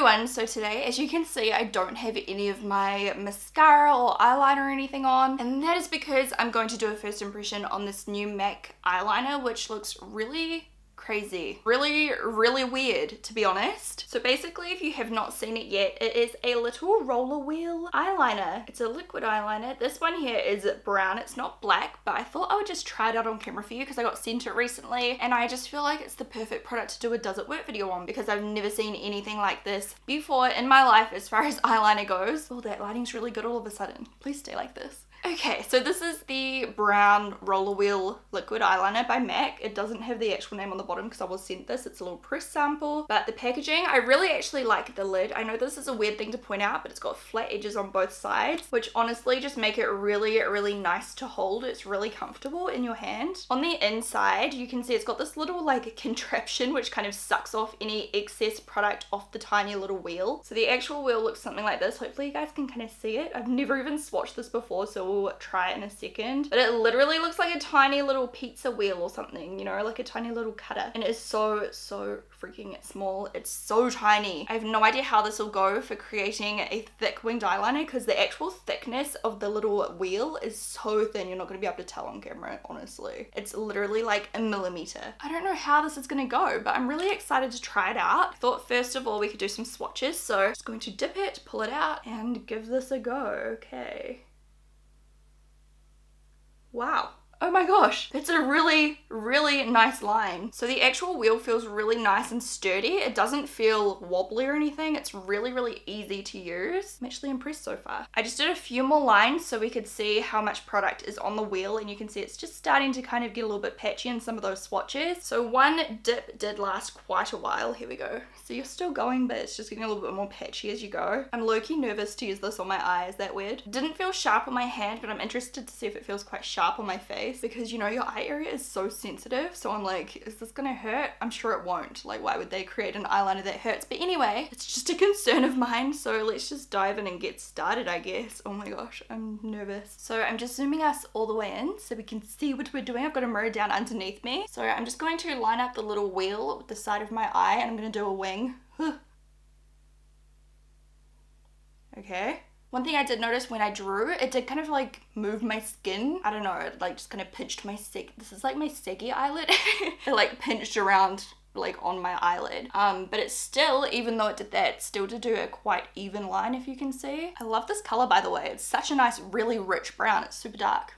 everyone, so today as you can see I don't have any of my mascara or eyeliner or anything on, and that is because I'm going to do a first impression on this new MAC eyeliner which looks really crazy. Really weird, to be honest. So basically, if you have not seen it yet, it is a little Rollerwheel eyeliner. It's a liquid eyeliner. This one here is brown. It's not black, but I thought I would just try it out on camera for you because I got sent it recently and I just feel like it's the perfect product to do a does it work video on because I've never seen anything like this before in my life as far as eyeliner goes. Oh, that lighting's really good all of a sudden. Please stay like this. Okay, so this is the brown Rollerwheel liquid eyeliner by MAC. It doesn't have the actual name on the bottom because I was sent this. It's a little press sample, but the packaging, I really actually like the lid. I know this is a weird thing to point out, but it's got flat edges on both sides, which honestly just make it really nice to hold. It's really comfortable in your hand. On the inside, you can see it's got this little like contraption which kind of sucks off any excess product off the tiny little wheel. So the actual wheel looks something like this. Hopefully you guys can kind of see it. I've never even swatched this before, so we'll try it in a second, but it literally looks like a tiny little pizza wheel or something, you know, like a tiny little cutter, and it's so freaking small. It's so tiny. I have no idea how this will go for creating a thick winged eyeliner because the actual thickness of the little wheel is so thin you're not going to be able to tell on camera, honestly. It's literally like a millimeter. I don't know how this is going to go, but I'm really excited to try it out. I thought first of all we could do some swatches, so I'm just going to dip it, pull it out, and give this a go. Okay. Wow. Oh my gosh, that's a really nice line. So the actual wheel feels really nice and sturdy. It doesn't feel wobbly or anything. It's really easy to use. I'm actually impressed so far. I just did a few more lines so we could see how much product is on the wheel, and you can see it's just starting to kind of get a little bit patchy in some of those swatches. So one dip did last quite a while. Here we go. So you're still going, but it's just getting a little bit more patchy as you go. I'm low-key nervous to use this on my eye. Is that weird? It didn't feel sharp on my hand, but I'm interested to see if it feels quite sharp on my face because, you know, your eye area is so sensitive. So I'm like, is this gonna hurt? I'm sure it won't. Like, why would they create an eyeliner that hurts? But anyway, it's just a concern of mine. So let's just dive in and get started, I guess. Oh my gosh, I'm nervous. So I'm just zooming us all the way in so we can see what we're doing. I've got a mirror down underneath me. So I'm just going to line up the little wheel with the side of my eye and I'm gonna do a wing. Okay. One thing I did notice when I drew, it did kind of like move my skin. I don't know, it like just kind of pinched my this is like my saggy eyelid. It like pinched around like on my eyelid. But it's still, even though it did that, it still did do a quite even line if you can see. I love this color, by the way. It's such a nice, really rich brown. It's super dark.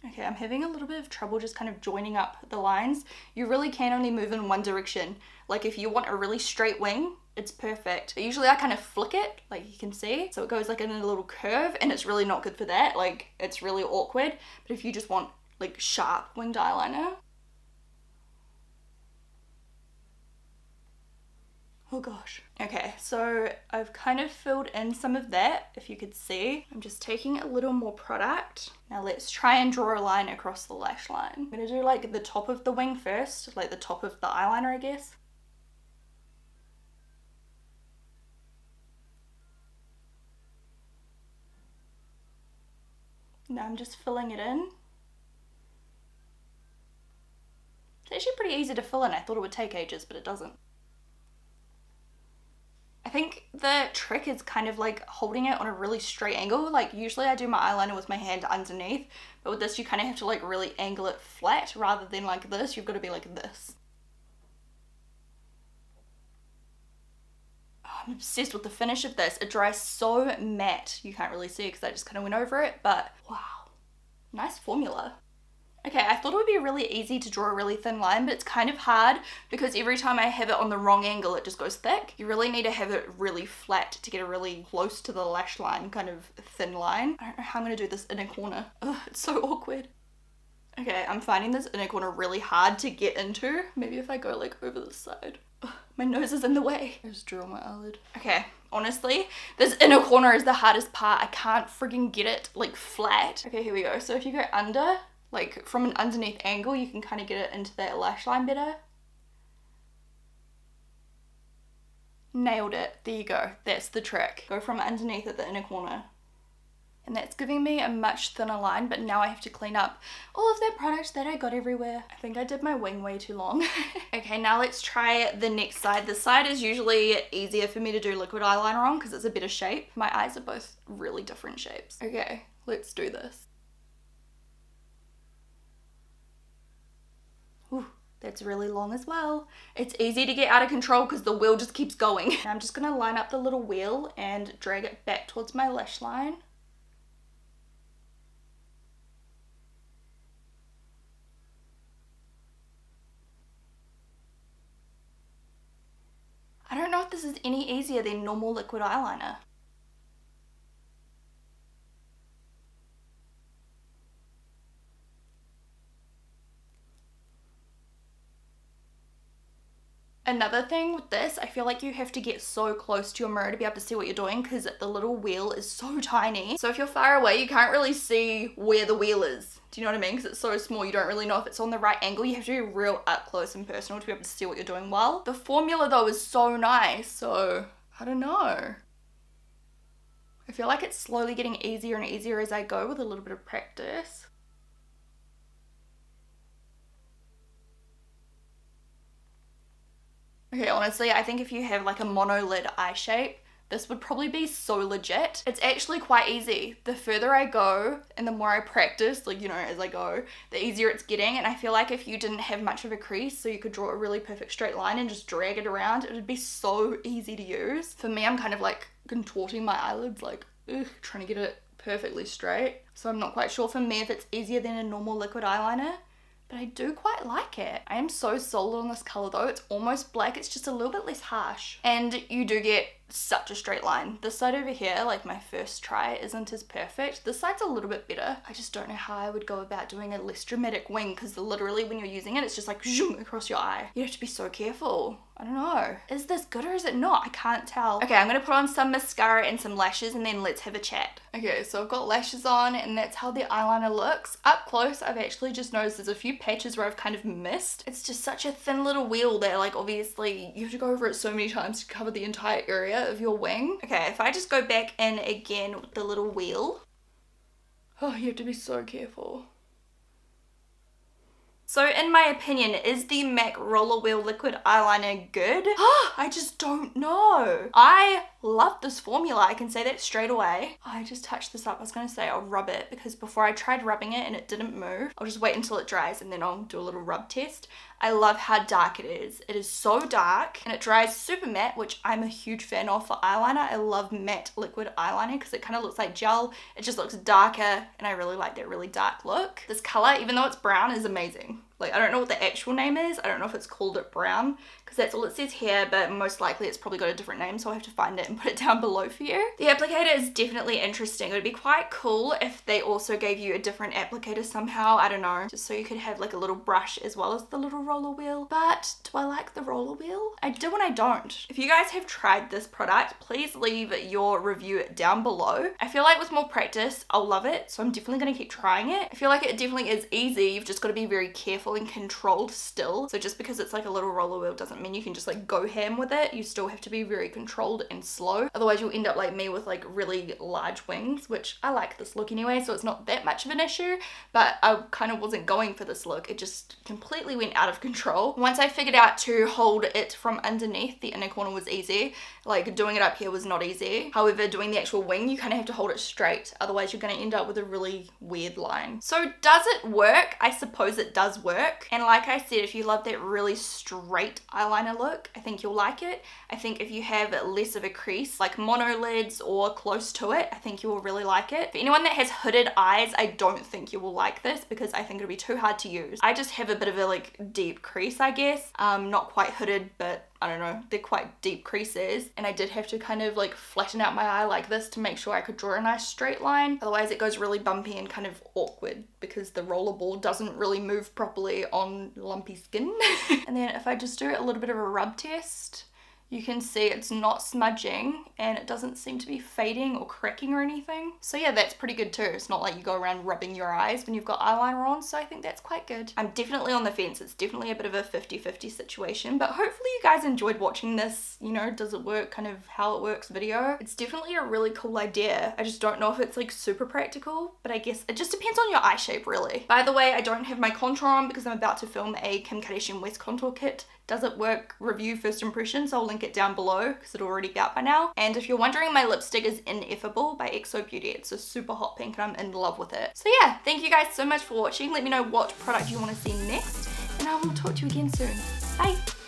Okay, I'm having a little bit of trouble just kind of joining up the lines. You really can only move in one direction. Like if you want a really straight wing, it's perfect. But usually I kind of flick it, like you can see. So it goes like in a little curve and it's really not good for that. Like it's really awkward. But if you just want like sharp winged eyeliner. Oh gosh. Okay, so I've kind of filled in some of that, if you could see. I'm just taking a little more product. Now let's try and draw a line across the lash line. I'm gonna do like the top of the wing first, like the top of the eyeliner, I guess. Now I'm just filling it in. It's actually pretty easy to fill in. I thought it would take ages, but it doesn't. I think the trick is kind of like holding it on a really straight angle. Like usually I do my eyeliner with my hand underneath, but with this you kind of have to like really angle it flat rather than like this. You've got to be like this. Oh, I'm obsessed with the finish of this. It dries so matte. You can't really see it because I just kind of went over it, but wow, nice formula. Okay, I thought it would be really easy to draw a really thin line, but it's kind of hard because every time I have it on the wrong angle, it just goes thick. You really need to have it really flat to get a really close to the lash line kind of thin line. I don't know how I'm going to do this inner corner. Ugh, it's so awkward. Okay, I'm finding this inner corner really hard to get into. Maybe if I go like over the side. Ugh, my nose is in the way. I just drew on my eyelid. Okay, honestly, this inner corner is the hardest part. I can't frigging get it like flat. Okay, here we go. So if you go under, like from an underneath angle, you can kind of get it into that lash line better. Nailed it. There you go. That's the trick. Go from underneath at the inner corner. And that's giving me a much thinner line, but now I have to clean up all of that product that I got everywhere. I think I did my wing way too long. Okay, now let's try the next side. This side is usually easier for me to do liquid eyeliner on because it's a better shape. My eyes are both really different shapes. Okay, let's do this. Ooh, that's really long as well. It's easy to get out of control because the wheel just keeps going. I'm just gonna line up the little wheel and drag it back towards my lash line. I don't know if this is any easier than normal liquid eyeliner. Another thing with this, I feel like you have to get so close to your mirror to be able to see what you're doing because the little wheel is so tiny. So if you're far away, you can't really see where the wheel is. Do you know what I mean? Because it's so small, you don't really know if it's on the right angle. You have to be real up close and personal to be able to see what you're doing well. The formula though is so nice, so I don't know. I feel like it's slowly getting easier and easier as I go with a little bit of practice. Okay, honestly, I think if you have like a monolid eye shape, this would probably be so legit. It's actually quite easy. The further I go and the more I practice, like, you know, as I go, the easier it's getting. And I feel like if you didn't have much of a crease, so you could draw a really perfect straight line and just drag it around, it would be so easy to use. For me, I'm kind of like contorting my eyelids, like, ugh, trying to get it perfectly straight. So I'm not quite sure for me if it's easier than a normal liquid eyeliner, but I do quite like it. I am so sold on this color though. It's almost black, it's just a little bit less harsh. And you do get such a straight line. This side over here, like my first try, isn't as perfect. This side's a little bit better. I just don't know how I would go about doing a less dramatic wing because literally when you're using it, it's just like zoom across your eye. You have to be so careful. I don't know. Is this good or is it not? I can't tell. Okay, I'm gonna put on some mascara and some lashes and then let's have a chat. Okay, so I've got lashes on and that's how the eyeliner looks. Up close, I've actually just noticed there's a few patches where I've kind of missed. It's just such a thin little wheel there. Like obviously you have to go over it so many times to cover the entire area of your wing. Okay, if I just go back in again with the little wheel. Oh, you have to be so careful. So in my opinion, is the MAC Rollerwheel liquid eyeliner good? I just don't know. I love this formula, I can say that straight away. I just touched this up. I was gonna say I'll rub it because before I tried rubbing it and it didn't move. I'll just wait until it dries and then I'll do a little rub test. I love how dark it is. It is so dark and it dries super matte, which I'm a huge fan of for eyeliner. I love matte liquid eyeliner because it kind of looks like gel. It just looks darker and I really like that really dark look. This color, even though it's brown, is amazing. Like, I don't know what the actual name is. I don't know if it's called it brown because that's all it says here, but most likely it's probably got a different name, so I'll have to find it and put it down below for you. The applicator is definitely interesting. It would be quite cool if they also gave you a different applicator somehow. I don't know, just so you could have like a little brush as well as the little roller wheel. But do I like the roller wheel? I do and I don't. If you guys have tried this product, please leave your review down below. I feel like with more practice, I'll love it, so I'm definitely gonna keep trying it. I feel like it definitely is easy. You've just got to be very careful and controlled still. So just because it's like a little roller wheel doesn't mean you can just like go ham with it. You still have to be very controlled and slow. Otherwise you'll end up like me with like really large wings, which I like this look anyway, so it's not that much of an issue, but I kind of wasn't going for this look. It just completely went out of control. Once I figured out to hold it from underneath, the inner corner was easy. Like doing it up here was not easy. However, doing the actual wing, you kind of have to hold it straight. Otherwise you're going to end up with a really weird line. So does it work? I suppose it does work. And like I said, if you love that really straight eyeliner look, I think you'll like it. I think if you have less of a crease, like monolids or close to it, I think you will really like it. For anyone that has hooded eyes, I don't think you will like this because I think it'll be too hard to use. I just have a bit of a like deep crease, I guess. Not quite hooded, but I don't know, they're quite deep creases, and I did have to kind of like flatten out my eye like this to make sure I could draw a nice straight line. Otherwise it goes really bumpy and kind of awkward because the rollerball doesn't really move properly on lumpy skin. And then if I just do a little bit of a rub test, You can see it's not smudging and it doesn't seem to be fading or cracking or anything. So yeah, that's pretty good too. It's not like you go around rubbing your eyes when you've got eyeliner on, so I think that's quite good. I'm definitely on the fence. It's definitely a bit of a 50-50 situation, but hopefully you guys enjoyed watching this, you know, does it work, kind of how it works video. It's definitely a really cool idea. I just don't know if it's like super practical, but I guess it just depends on your eye shape really. By the way, I don't have my contour on because I'm about to film a Kim Kardashian West contour kit. Does it work review first impressions? I'll link it down below because it'll already be out by now. And if you're wondering, my lipstick is Ineffable by XO Beauty. It's a super hot pink and I'm in love with it. So yeah, thank you guys so much for watching. Let me know what product you want to see next and I will talk to you again soon. Bye!